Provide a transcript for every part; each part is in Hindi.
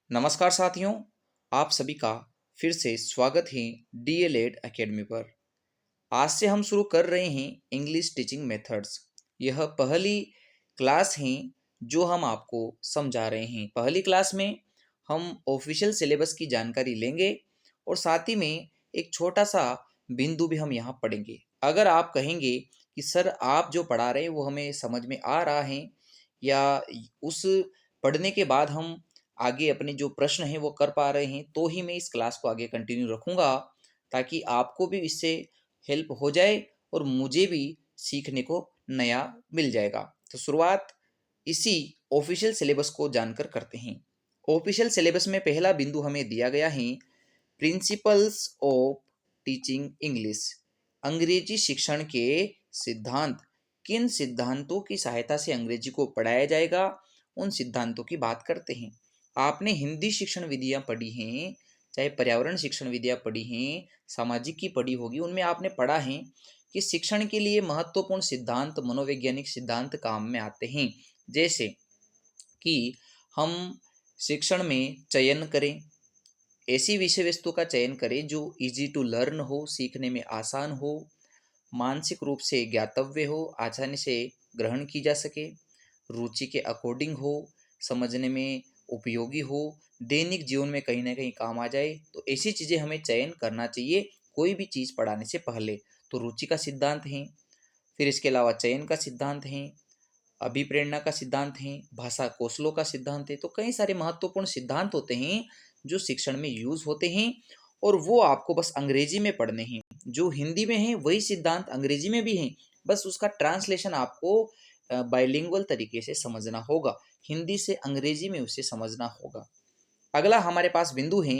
नमस्कार साथियों, आप सभी का फिर से स्वागत है डीएलएड एकेडमी पर। आज से हम शुरू कर रहे हैं इंग्लिश टीचिंग मेथड्स। यह पहली क्लास है जो हम आपको समझा रहे हैं। पहली क्लास में हम ऑफिशियल सिलेबस की जानकारी लेंगे और साथ ही में एक छोटा सा बिंदु भी हम यहाँ पढ़ेंगे। अगर आप कहेंगे कि सर आप जो पढ़ा रहे हैं वो हमें समझ में आ रहा है या उस पढ़ने के बाद हम आगे अपने जो प्रश्न हैं वो कर पा रहे हैं, तो ही मैं इस क्लास को आगे कंटिन्यू रखूँगा, ताकि आपको भी इससे हेल्प हो जाए और मुझे भी सीखने को नया मिल जाएगा। तो शुरुआत इसी ऑफिशियल सिलेबस को जानकर करते हैं। ऑफिशियल सिलेबस में पहला बिंदु हमें दिया गया है प्रिंसिपल्स ऑफ टीचिंग इंग्लिश। अंग्रेजी शिक्षण के सिद्धांत। किन सिद्धांतों की सहायता से अंग्रेजी को पढ़ाया जाएगा, उन सिद्धांतों की बात करते हैं। आपने हिंदी शिक्षण विधियां पढ़ी हैं, चाहे पर्यावरण शिक्षण विधियां पढ़ी हैं, सामाजिक की पढ़ी होगी, उनमें आपने पढ़ा है कि शिक्षण के लिए महत्वपूर्ण सिद्धांत मनोवैज्ञानिक सिद्धांत काम में आते हैं। जैसे कि हम शिक्षण में चयन करें, ऐसी विषय वस्तु का चयन करें जो इजी टू लर्न हो, सीखने में आसान हो, मानसिक रूप से ज्ञातव्य हो, आसानी से ग्रहण की जा सके, रुचि के अकॉर्डिंग हो, समझने में उपयोगी हो, दैनिक जीवन में कहीं ना कहीं काम आ जाए। तो ऐसी चीज़ें हमें चयन करना चाहिए कोई भी चीज़ पढ़ाने से पहले। तो रुचि का सिद्धांत है, फिर इसके अलावा चयन का सिद्धांत है, अभिप्रेरणा का सिद्धांत है, भाषा कौशलों का सिद्धांत है। तो कई सारे महत्वपूर्ण सिद्धांत होते हैं जो शिक्षण में यूज होते हैं और वो आपको बस अंग्रेजी में पढ़ने हैं। जो हिंदी में है वही सिद्धांत अंग्रेजी में भी हैं, बस उसका ट्रांसलेशन आपको बाइलिंगुअल तरीके से समझना होगा, हिंदी से अंग्रेजी में उसे समझना होगा। अगला हमारे पास बिंदु है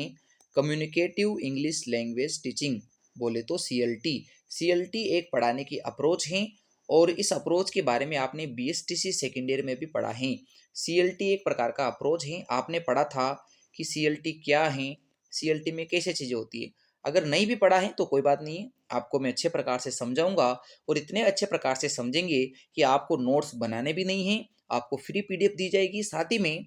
कम्युनिकेटिव इंग्लिश लैंग्वेज टीचिंग, बोले तो सीएलटी। सीएलटी एक पढ़ाने की अप्रोच है और इस अप्रोच के बारे में आपने बीएसटीसी सेकेंड ईयर में भी पढ़ा है। सीएलटी एक प्रकार का अप्रोच है, आपने पढ़ा था कि सीएलटी क्या है, सीएलटी में कैसे चीज़ें होती है। अगर नहीं भी पढ़ा है तो कोई बात नहीं है, आपको मैं अच्छे प्रकार से समझाऊंगा और इतने अच्छे प्रकार से समझेंगे कि आपको नोट्स बनाने भी नहीं है, आपको फ्री पीडीएफ दी जाएगी। साथ ही में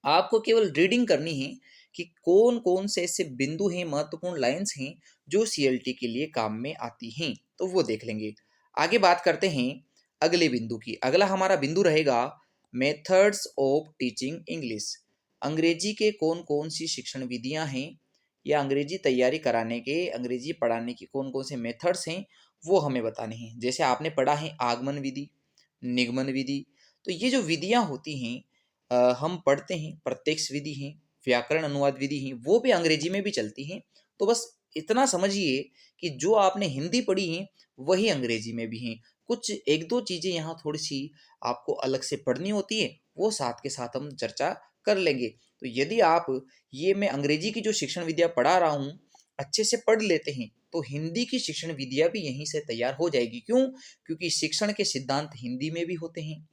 आपको केवल रीडिंग करनी है कि कौन कौन से ऐसे बिंदु हैं, महत्वपूर्ण लाइंस हैं जो सीएलटी के लिए काम में आती हैं, तो वो देख लेंगे। आगे बात करते हैं अगले बिंदु की। अगला हमारा बिंदु रहेगा मेथड्स ऑफ टीचिंग इंग्लिश। अंग्रेजी के कौन कौन सी शिक्षण विधियां हैं या अंग्रेजी तैयारी कराने के, अंग्रेजी पढ़ाने की कौन कौन से मेथड्स हैं, वो हमें बताने हैं। जैसे आपने पढ़ा है आगमन विधि, निगमन विधि। तो ये जो विधियां होती हैं हम पढ़ते हैं, प्रत्यक्ष विधि हैं, व्याकरण अनुवाद विधि हैं, वो भी अंग्रेजी में भी चलती हैं। तो बस इतना समझिए कि जो आपने हिंदी पढ़ी हैं वही अंग्रेजी में भी हैं। कुछ एक दो चीज़ें यहाँ थोड़ी सी आपको अलग से पढ़नी होती है, वो साथ के साथ हम चर्चा कर लेंगे। तो यदि आप ये मैं अंग्रेजी की जो शिक्षण विधियाँ पढ़ा रहा हूँ अच्छे से पढ़ लेते हैं, तो हिंदी की शिक्षण विधियाँ भी यहीं से तैयार हो जाएगी। क्यों? क्योंकि शिक्षण के सिद्धांत हिंदी में भी होते हैं।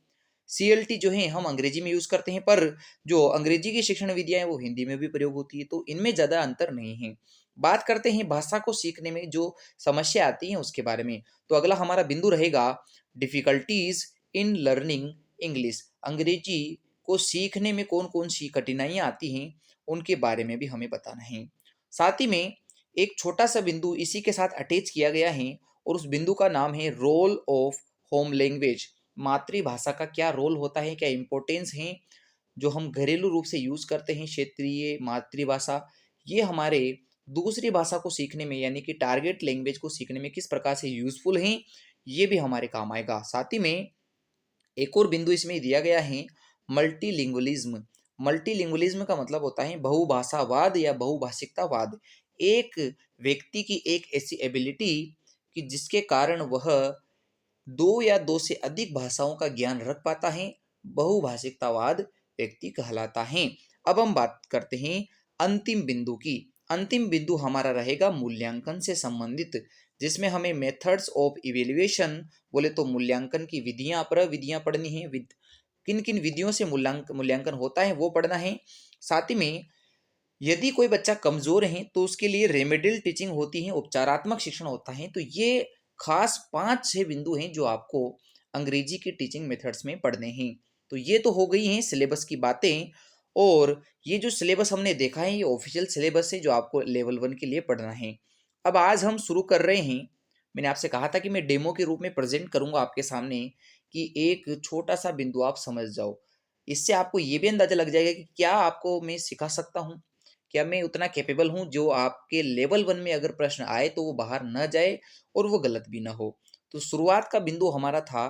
सीएलटी जो है हम अंग्रेजी में यूज करते हैं, पर जो अंग्रेजी की शिक्षण विधियां हैं वो हिंदी में भी प्रयोग होती है, तो इनमें ज्यादा अंतर नहीं है। बात करते हैं भाषा को सीखने में जो समस्या आती है उसके बारे में। तो अगला हमारा बिंदु रहेगा डिफिकल्टीज इन लर्निंग इंग्लिश। अंग्रेजी को सीखने में कौन कौन सी कठिनाइयां आती हैं उनके बारे में भी हमें बताना है। साथ ही में एक छोटा सा बिंदु इसी के साथ अटैच किया गया है और उस बिंदु का नाम है रोल ऑफ होम लैंग्वेज। मातृभाषा का क्या रोल होता है, क्या इम्पोर्टेंस है, जो हम घरेलू रूप से यूज करते हैं क्षेत्रीय मातृभाषा, ये हमारे दूसरी भाषा को सीखने में यानी कि टारगेट लैंग्वेज को सीखने में किस प्रकार से यूजफुल हैं, ये भी हमारे काम आएगा। साथ ही में एक और बिंदु इसमें दिया गया है मल्टीलिंगुअलिज्म। मल्टीलिंगुअलिज्म का मतलब होता है बहुभाषावाद या बहुभाषिकतावाद। एक व्यक्ति की एक ऐसी एबिलिटी कि जिसके कारण वह दो या दो से अधिक भाषाओं का ज्ञान रख पाता है, बहुभाषिकतावाद व्यक्ति कहलाता है। अब हम बात करते हैं अंतिम बिंदु की। अंतिम बिंदु हमारा रहेगा मूल्यांकन से संबंधित, जिसमें हमें मेथड्स ऑफ इवेल्युएशन, बोले तो मूल्यांकन की विधियां प्रविधियां पढ़नी है, किन किन विधियों से मूल्यांकन होता है वो पढ़ना है। साथ ही में यदि कोई बच्चा कमजोर है तो उसके लिए रेमेडियल टीचिंग होती है, उपचारात्मक शिक्षण होता है। तो ये खास 5-6 बिंदु हैं जो आपको अंग्रेजी की टीचिंग मेथड्स में पढ़ने हैं। तो ये तो हो गई हैं सिलेबस की बातें। और ये जो सिलेबस हमने देखा है ये ऑफिशियल सिलेबस है जो आपको लेवल 1 के लिए पढ़ना है। अब आज हम शुरू कर रहे हैं। मैंने आपसे कहा था कि मैं डेमो के रूप में प्रेजेंट करूंगा आपके सामने कि एक छोटा सा बिंदु आप समझ जाओ। इससे आपको ये भी अंदाजा लग जाएगा कि क्या आपको मैं सिखा सकता हूँ, क्या मैं उतना कैपेबल हूँ जो आपके लेवल 1 में अगर प्रश्न आए तो वो बाहर न जाए और वो गलत भी ना हो। तो शुरुआत का बिंदु हमारा था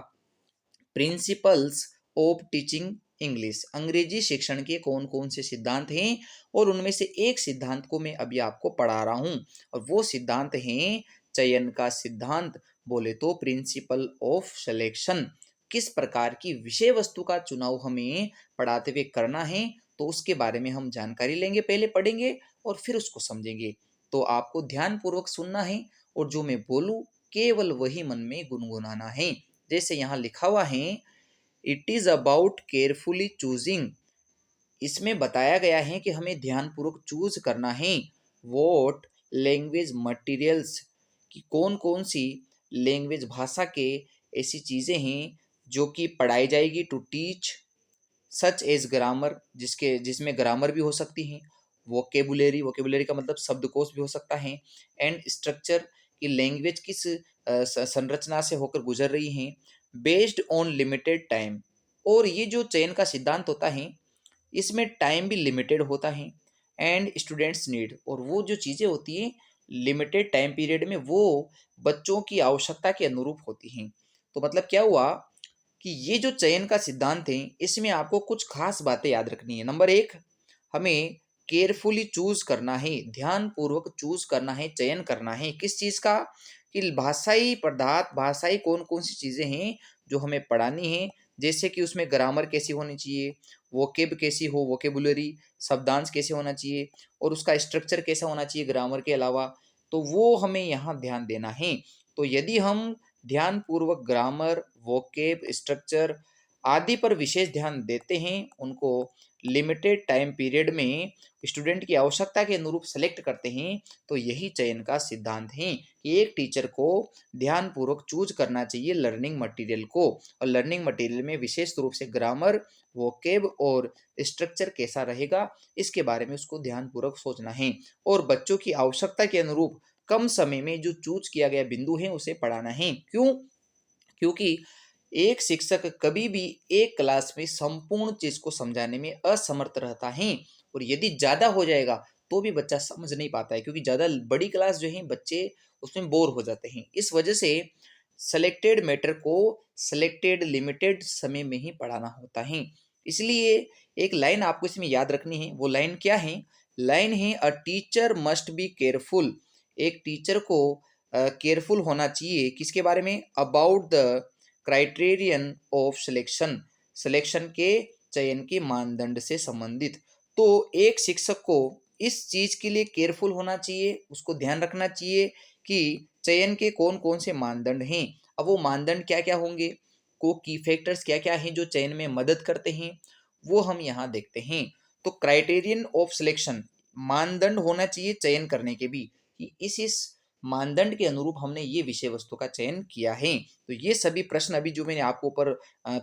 प्रिंसिपल्स ऑफ टीचिंग इंग्लिश, अंग्रेजी शिक्षण के कौन कौन से सिद्धांत हैं और उनमें से एक सिद्धांत को मैं अभी आपको पढ़ा रहा हूं और वो सिद्धांत हैं चयन का सिद्धांत, बोले तो प्रिंसिपल ऑफ सिलेक्शन। किस प्रकार की विषय वस्तु का चुनाव हमें पढ़ाते हुए करना है तो उसके बारे में हम जानकारी लेंगे, पहले पढ़ेंगे और फिर उसको समझेंगे। तो आपको ध्यानपूर्वक सुनना है और जो मैं बोलूं केवल वही मन में गुनगुनाना है। जैसे यहाँ लिखा हुआ है, it is about carefully choosing. इसमें बताया गया है कि हमें ध्यानपूर्वक चूज करना है वॉट लैंग्वेज मटेरियल्स, कि कौन कौन सी लैंग्वेज भाषा के ऐसी चीज़ें हैं जो कि पढ़ाई जाएगी, to teach such as grammar, जिसमें ग्रामर भी हो सकती हैं, वोकेबुलरी, वोकेबुलरी का मतलब शब्दकोश भी हो सकता है, एंड स्ट्रक्चर की लैंग्वेज किस संरचना से होकर गुजर रही हैं, बेस्ड ऑन लिमिटेड टाइम। और ये जो चयन का सिद्धांत होता है इसमें टाइम भी लिमिटेड होता है, एंड स्टूडेंट्स नीड, और वो जो चीज़ें होती हैं लिमिटेड टाइम पीरियड में वो बच्चों की आवश्यकता के अनुरूप होती हैं। तो मतलब क्या हुआ कि ये जो चयन का सिद्धांत है इसमें आपको कुछ खास बातें याद रखनी है। नंबर एक, हमें केयरफुली चूज करना है, ध्यान पूर्वक चूज करना है, चयन करना है किस चीज का, कि भाषाई पदार्थ, भाषाई कौन कौन सी चीजें हैं जो हमें पढ़ानी है। जैसे कि उसमें ग्रामर कैसी होनी चाहिए, वोकेब कैसी हो, वोकेबुलरी शब्दांश कैसे होना चाहिए, और उसका स्ट्रक्चर कैसा होना चाहिए ग्रामर के अलावा, तो वो हमें यहाँ ध्यान देना है। तो यदि हम ध्यान पूर्वक ग्रामर, वोकेब, स्ट्रक्चर आदि पर विशेष ध्यान देते हैं, उनको लिमिटेड टाइम पीरियड में स्टूडेंट की आवश्यकता के अनुरूप सेलेक्ट करते हैं, तो यही चयन का सिद्धांत है कि एक टीचर को ध्यान पूर्वक चूज करना चाहिए लर्निंग मटेरियल को, और लर्निंग मटेरियल में विशेष रूप से ग्रामर, वोकेब और स्ट्रक्चर कैसा रहेगा इसके बारे में उसको ध्यान पूर्वक सोचना है, और बच्चों की आवश्यकता के अनुरूप कम समय में जो चूज किया गया बिंदु है उसे पढ़ाना है। क्यों? क्योंकि एक शिक्षक कभी भी एक क्लास में संपूर्ण चीज को समझाने में असमर्थ रहता है, और यदि ज्यादा हो जाएगा तो भी बच्चा समझ नहीं पाता है, क्योंकि ज्यादा बड़ी क्लास जो है बच्चे उसमें बोर हो जाते हैं। इस वजह से सेलेक्टेड मैटर को सेलेक्टेड लिमिटेड समय में ही पढ़ाना होता है। इसलिए एक लाइन आपको इसमें याद रखनी है। वो लाइन क्या है? लाइन है, a teacher must be careful. एक टीचर को केयरफुल होना चाहिए किसके बारे में? About the criterion of selection, selection के चयन के मानदंड से संबंधित। तो एक शिक्षक को इस चीज के लिए केयरफुल होना चाहिए, उसको ध्यान रखना चाहिए कि चयन के कौन कौन से मानदंड हैं। अब वो मानदंड क्या क्या होंगे, को की फैक्टर्स क्या क्या हैं जो चयन में मदद करते हैं, वो हम यहाँ देखते हैं। तो क्राइटेरियन ऑफ सिलेक्शन, मानदंड होना चाहिए चयन करने के भी, कि इस मानदंड के अनुरूप हमने ये विषय वस्तु का चयन किया है। तो ये सभी प्रश्न अभी जो मैंने आपको ऊपर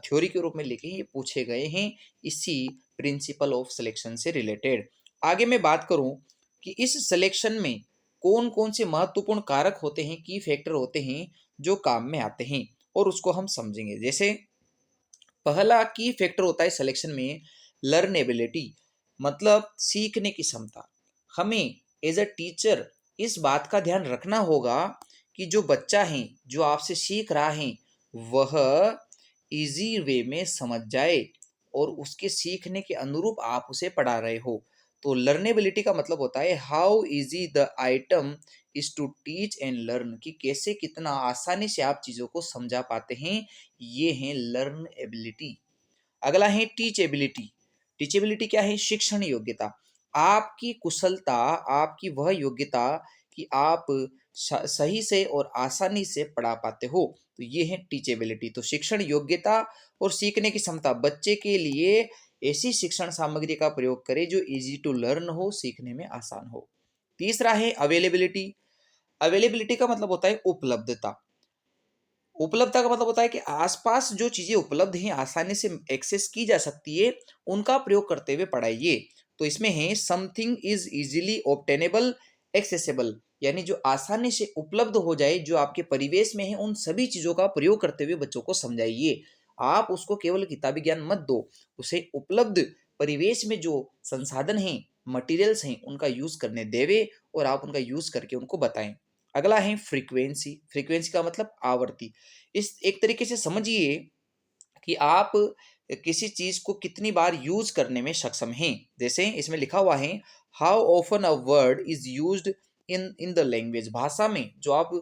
थ्योरी के रूप में लिखे हैं ये पूछे गए हैं इसी प्रिंसिपल ऑफ सिलेक्शन से रिलेटेड। आगे मैं बात करूं कि इस सिलेक्शन में कौन कौन से महत्वपूर्ण कारक होते हैं, की फैक्टर होते हैं जो काम में आते हैं, और उसको हम समझेंगे। जैसे पहला की फैक्टर होता है सिलेक्शन में लर्नेबिलिटी, मतलब सीखने की क्षमता। हमें एज अ टीचर इस बात का ध्यान रखना होगा कि जो बच्चा है जो आपसे सीख रहा है वह इजी वे में समझ जाए और उसके सीखने के अनुरूप आप उसे पढ़ा रहे हो। तो लर्नेबिलिटी का मतलब होता है how easy the item is to teach and learn, कि कैसे कितना आसानी से आप चीज़ों को समझा पाते हैं, ये है लर्न एबिलिटी। अगला है टीच एबिलिटी। टीच एबिलिटी क्या है? शिक्षण योग्यता, आपकी कुशलता, आपकी वह योग्यता कि आप सही से और आसानी से पढ़ा पाते हो, तो ये है टीचेबिलिटी। तो शिक्षण योग्यता और सीखने की क्षमता, बच्चे के लिए ऐसी शिक्षण सामग्री का प्रयोग करें जो इजी टू लर्न हो, सीखने में आसान हो। तीसरा है अवेलेबिलिटी। अवेलेबिलिटी का मतलब होता है उपलब्धता। उपलब्धता का मतलब होता है कि आसपास जो चीजें उपलब्ध हैं, आसानी से एक्सेस की जा सकती है, उनका प्रयोग करते हुए पढ़ाइए। तो इसमें है something is easily obtainable, accessible, यानी जो आसानी से उपलब्ध हो जाए, जो आपके परिवेश में है, उन सभी चीजों का प्रयोग करते हुए बच्चों को समझाइए। आप उसको केवल किताबी ज्ञान मत दो, उसे उपलब्ध परिवेश में जो संसाधन हैं, मटेरियल्स हैं, उनका यूज करने देवे और आप उनका यूज करके उनको बताएं। अगला है फ्रीक्वेंसी। फ्रीक्वेंसी का मतलब आवर्ती। इस एक तरीके से समझिए कि आप किसी चीज को कितनी बार यूज करने में सक्षम हैं। जैसे इसमें लिखा हुआ है how often a word is used in in the language. भाषा में जो आप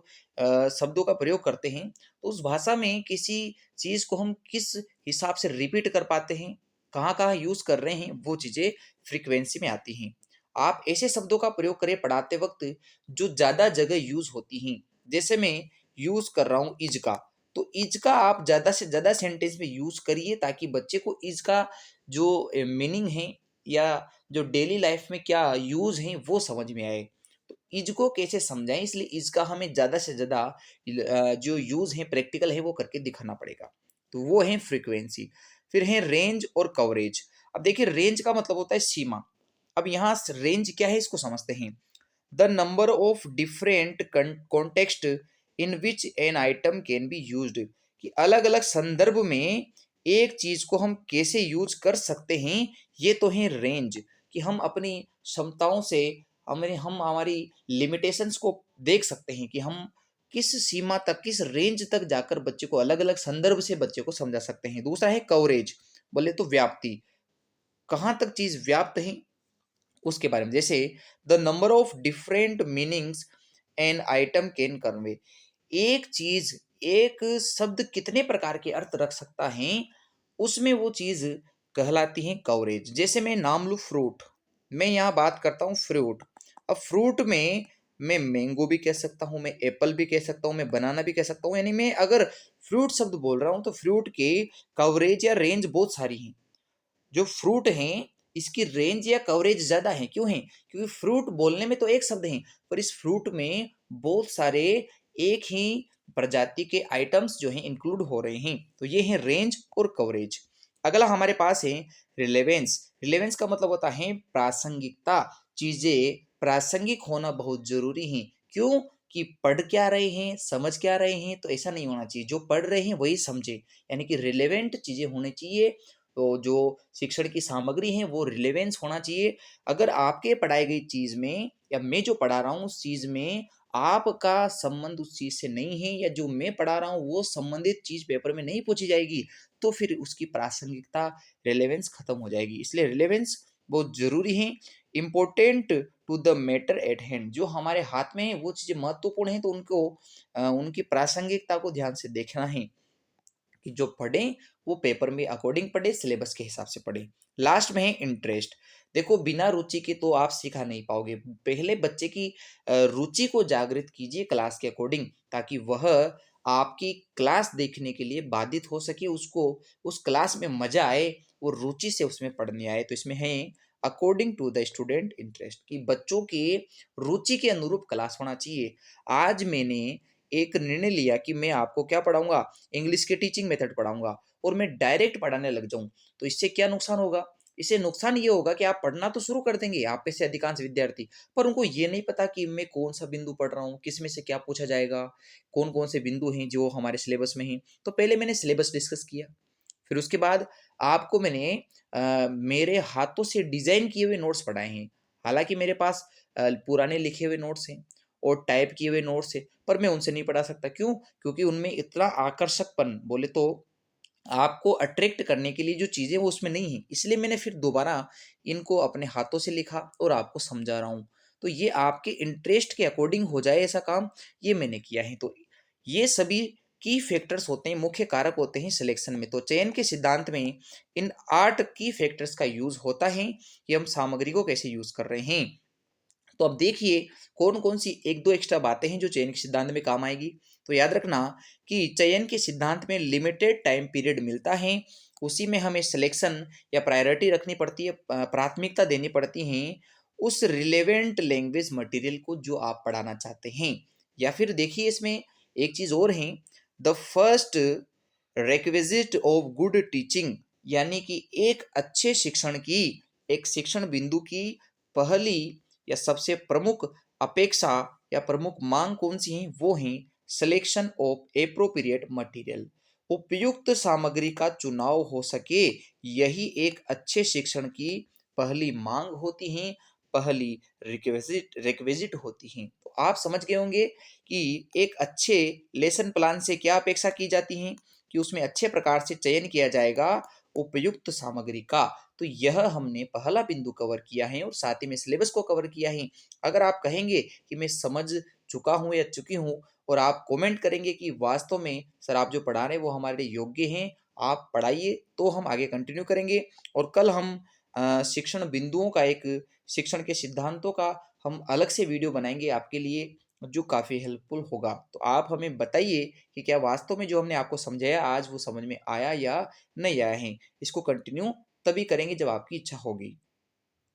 शब्दों का प्रयोग करते हैं, तो उस भाषा में किसी चीज को हम किस हिसाब से रिपीट कर पाते हैं, कहाँ कहाँ यूज कर रहे हैं, वो चीजें फ्रीक्वेंसी में आती हैं। आप ऐसे शब्दों का प्रयोग करें पढ़ाते वक्त जो ज्यादा जगह यूज होती हैं। जैसे मैं यूज कर रहा हूँ इज का, तो इज का आप ज़्यादा से ज़्यादा सेंटेंस में यूज़ करिए, ताकि बच्चे को इज का जो मीनिंग है या जो डेली लाइफ में क्या यूज़ है वो समझ में आए। तो इज को कैसे समझाएं, इसलिए इज का हमें ज़्यादा से ज़्यादा जो यूज़ है, प्रैक्टिकल है, वो करके दिखाना पड़ेगा। तो वो है फ्रीक्वेंसी। फिर है रेंज और कवरेज। अब देखिए, रेंज का मतलब होता है सीमा। अब यहाँ रेंज क्या है इसको समझते हैं। The number of different context in which an item can be used, कि अलग अलग संदर्भ में एक चीज को हम कैसे यूज कर सकते हैं। ये तो है रेंज, कि हम अपनी क्षमताओं से हम हमारी लिमिटेशंस को देख सकते हैं कि हम किस सीमा तक, किस रेंज तक जाकर बच्चे को अलग अलग संदर्भ से बच्चे को समझा सकते हैं। दूसरा है कवरेज, बोले तो व्याप्ति, कहाँ तक चीज व्याप्त है उसके बारे में। जैसे the number of different meanings an item can convey, एक चीज, एक शब्द कितने प्रकार के अर्थ रख सकता है, उसमें वो चीज कहलाती है कवरेज। जैसे मैं नाम लू फ्रूट, मैं यहाँ बात करता हूँ फ्रूट। अब फ्रूट में मैं मैंगो भी कह सकता हूँ, मैं एप्पल भी कह सकता हूँ, मैं बनाना भी कह सकता हूँ। यानी मैं अगर फ्रूट शब्द बोल रहा हूँ तो फ्रूट के कवरेज या रेंज बहुत सारी है। जो फ्रूट हैं, इसकी रेंज या कवरेज ज्यादा है। क्यों है? क्योंकि फ्रूट बोलने में तो एक शब्द है, पर इस फ्रूट में बहुत सारे एक ही प्रजाति के आइटम्स जो हैं इंक्लूड हो रहे हैं। तो ये है रेंज और कवरेज। अगला हमारे पास है रिलेवेंस। रिलेवेंस का मतलब होता है प्रासंगिकता। चीजें प्रासंगिक होना बहुत जरूरी है। क्यों? कि पढ़ क्या रहे हैं, समझ क्या रहे हैं, तो ऐसा नहीं होना चाहिए। जो पढ़ रहे हैं वही समझे, यानी कि रिलेवेंट चीजें होनी चाहिए। तो जो शिक्षण की सामग्री है वो रिलेवेंस होना चाहिए। अगर आपके पढ़ाई गई चीज में या मैं जो पढ़ा रहा हूँ उस चीज में आपका संबंध उस चीज से नहीं है, या जो मैं पढ़ा रहा हूँ वो संबंधित चीज पेपर में नहीं पूछी जाएगी, तो फिर उसकी प्रासंगिकता, रिलेवेंस खत्म हो जाएगी। इसलिए रिलेवेंस बहुत जरूरी है। Important to the matter at hand, जो हमारे हाथ में है वो चीजें महत्वपूर्ण है, तो उनको उनकी प्रासंगिकता को ध्यान से देखना है कि जो पढ़ें वो पेपर में अकॉर्डिंग पढ़े, सिलेबस के हिसाब से पढ़े। लास्ट में है इंटरेस्ट। देखो, बिना रुचि के तो आप सिखा नहीं पाओगे। पहले बच्चे की रुचि को जागृत कीजिए क्लास के अकॉर्डिंग, ताकि वह आपकी क्लास देखने के लिए बाधित हो सके, उसको उस क्लास में मजा आए, वो रुचि से उसमें पढ़ने आए। तो इसमें है according to the student interest, कि बच्चों के रुचि के अनुरूप क्लास होना चाहिए। आज मैंने एक निर्णय लिया कि मैं आपको क्या पढ़ाऊंगा, इंग्लिश के टीचिंग मेथड पढ़ाऊंगा, और मैं डायरेक्ट पढ़ाने लग जाऊं, तो इससे क्या नुकसान होगा? इससे नुकसान ये होगा कि आप पढ़ना तो शुरू कर देंगे, आप में से अधिकांश विद्यार्थी, पर उनको ये नहीं पता कि मैं कौन सा बिंदु पढ़ रहा हूँ, किस में से क्या पूछा जाएगा, कौन कौन से बिंदु हैं जो हमारे सिलेबस में हैं। तो पहले मैंने सिलेबस डिस्कस किया, फिर उसके बाद आपको मैंने मेरे हाथों से डिजाइन किए हुए नोट्स पढ़ाए हैं। हालांकि मेरे पास पुराने लिखे हुए नोट्स हैं और टाइप किए हुए नोट्स हैं, पर मैं उनसे नहीं पढ़ा सकता। क्यों? क्योंकि उनमें इतना आकर्षकपन, बोले तो आपको अट्रैक्ट करने के लिए जो चीज़ें वो उसमें नहीं है, इसलिए मैंने फिर दोबारा इनको अपने हाथों से लिखा और आपको समझा रहा हूँ। तो ये आपके इंटरेस्ट के अकॉर्डिंग हो जाए ऐसा काम, ये मैंने किया है। तो ये सभी की फैक्टर्स होते हैं, मुख्य कारक होते हैं सिलेक्शन में। तो चयन के सिद्धांत में इन 8 की फैक्टर्स का यूज होता है कि हम सामग्री को कैसे यूज कर रहे हैं। तो अब देखिए कौन कौन सी एक दो एक्स्ट्रा बातें हैं जो चयन के सिद्धांत में काम आएगी। तो याद रखना कि चयन के सिद्धांत में लिमिटेड टाइम पीरियड मिलता है, उसी में हमें सिलेक्शन या प्रायोरिटी रखनी पड़ती है, प्राथमिकता देनी पड़ती है उस रिलेवेंट लैंग्वेज मटेरियल को जो आप पढ़ाना चाहते हैं। या फिर देखिए इसमें एक चीज़ और है, the first requisite of good teaching, यानी कि एक अच्छे शिक्षण की, एक शिक्षण बिंदु की पहली या सबसे प्रमुख अपेक्षा या प्रमुख मांग कौन सी है, वो है सिलेक्शन ऑफ एप्रोप्रिएट मटेरियल, उपयुक्त सामग्री का चुनाव हो सके, यही एक अच्छे शिक्षण की पहली मांग होती है, पहली रिक्विजिट होती है। तो आप समझ गए होंगे कि एक अच्छे लेसन प्लान से क्या अपेक्षा की जाती है, कि उसमें अच्छे प्रकार से चयन किया जाएगा उपयुक्त सामग्री का। तो यह हमने पहला बिंदु कवर किया है और साथ ही में सिलेबस को कवर किया है। अगर आप कहेंगे कि मैं समझ चुका हूँ या चुकी हूँ, और आप कमेंट करेंगे कि वास्तव में सर आप जो पढ़ा रहे हैं वो हमारे लिए योग्य हैं, आप पढ़ाइए, तो हम आगे कंटिन्यू करेंगे। और कल हम शिक्षण बिंदुओं का, एक शिक्षण के सिद्धांतों का हम अलग से वीडियो बनाएंगे आपके लिए, जो काफ़ी हेल्पफुल होगा। तो आप हमें बताइए कि क्या वास्तव में जो हमने आपको समझाया आज वो समझ में आया या नहीं आया है। इसको कंटिन्यू तभी करेंगे जब आपकी इच्छा होगी।